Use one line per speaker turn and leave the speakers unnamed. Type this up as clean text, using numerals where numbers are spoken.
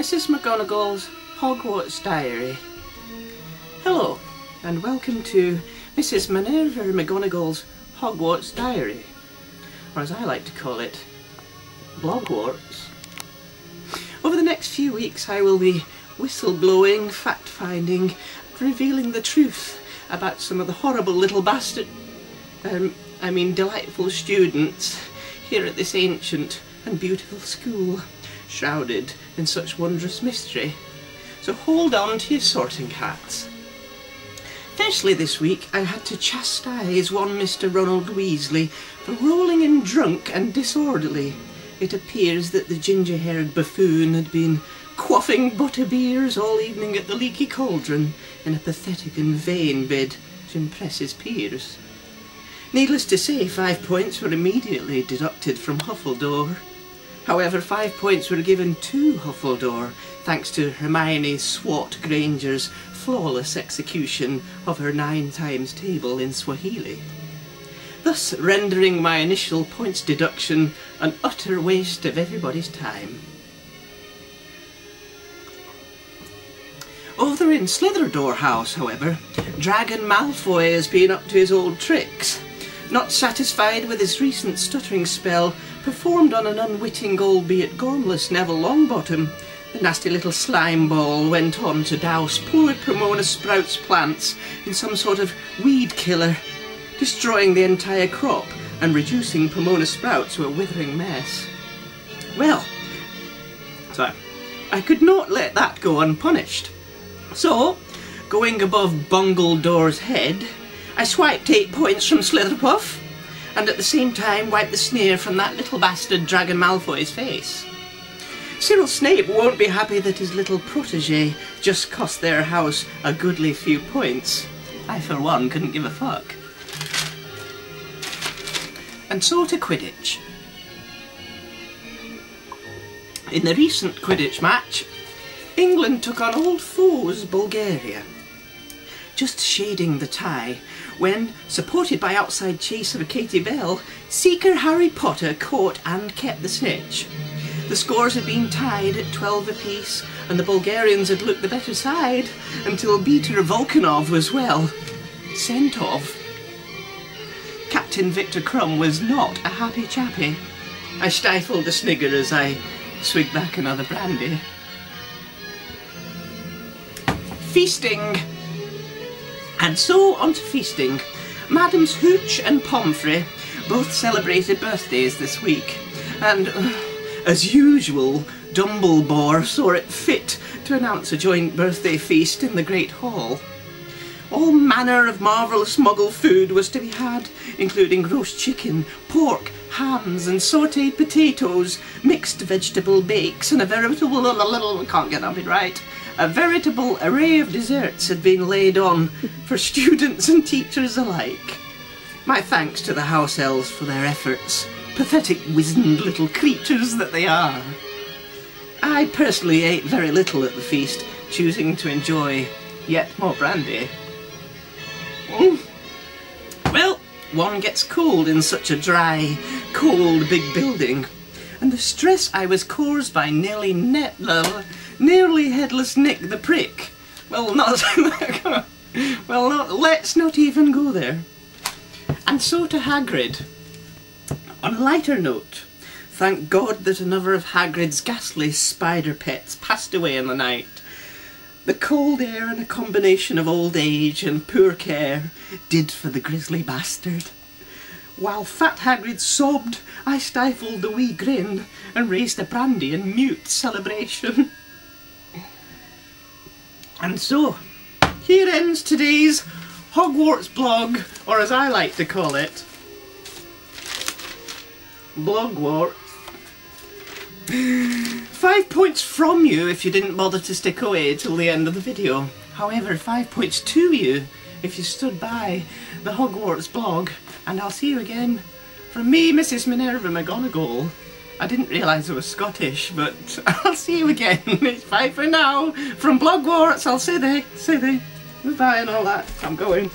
Mrs McGonagall's Hogwarts Diary. Hello and welcome to Mrs Minerva McGonagall's Hogwarts Diary, or as I like to call it, Blogwarts. Over the next few weeks I will be whistleblowing, fact-finding, revealing the truth about some of the horrible little delightful students here at this ancient and beautiful school, shrouded in such wondrous mystery. So hold on to your sorting hats. Firstly this week I had to chastise one Mr Ronald Weasley for rolling in drunk and disorderly. It appears that the ginger-haired buffoon had been quaffing butterbeers all evening at the Leaky Cauldron in a pathetic and vain bid to impress his peers. Needless to say, 5 points were immediately deducted from Huffledore. However, 5 points were given to Huffledore thanks to Hermione Swat Granger's flawless execution of her 9 times table in Swahili, thus rendering my initial points deduction an utter waste of everybody's time. Over in Slitherdoor House, however, Dragon Malfoy has been up to his old tricks. Not satisfied with his recent stuttering spell performed on an unwitting albeit gormless Neville Longbottom, the nasty little slime ball went on to douse poor Pomona Sprout's plants in some sort of weed killer, destroying the entire crop and reducing Pomona Sprout to a withering mess. Well, so I could not let that go unpunished. So, going above Bungledore's head, I swiped 8 points from Slitherpuff, and at the same time wiped the sneer from that little bastard Dragon Malfoy's face. Cyril Snape won't be happy that his little protégé just cost their house a goodly few points. I, for one, couldn't give a fuck. And so to Quidditch. In the recent Quidditch match, England took on old foes Bulgaria, just shading the tie when, supported by outside chaser Katie Bell, Seeker Harry Potter caught and kept the snitch. The scores had been tied at 12 apiece and the Bulgarians had looked the better side until Beater Volkanov was, well, sent off. Captain Victor Crumb was not a happy chappy. I stifled a snigger as I swigged back another brandy. Feasting! And so on to feasting. Madams Hooch and Pomfrey both celebrated birthdays this week, and as usual, Dumbledore saw it fit to announce a joint birthday feast in the Great Hall. All manner of marvellous muggle food was to be had, including roast chicken, pork, hams and sautéed potatoes, mixed vegetable bakes and a veritable a veritable array of desserts had been laid on for students and teachers alike. My thanks to the house elves for their efforts, pathetic wizened little creatures that they are. I personally ate very little at the feast, choosing to enjoy yet more brandy. Well, one gets cold in such a dry, cold big building, and the stress I was caused by nearly headless Nick the Prick. Let's not even go there. And so to Hagrid. On a lighter note, thank God that another of Hagrid's ghastly spider pets passed away in the night. The cold air and a combination of old age and poor care did for the grisly bastard. While fat Hagrid sobbed, I stifled the wee grin and raised a brandy in mute celebration. And so, here ends today's Hogwarts blog, or as I like to call it, Blogwarts. 5 points from you if you didn't bother to stick away till the end of the video. However, 5 points to you if you stood by the Hogwarts blog. And I'll see you again from me, Mrs Minerva McGonagall. I didn't realise I was Scottish, but I'll see you again. It's bye for now. From Blogwarts, I'll say they. Goodbye and all that. I'm going.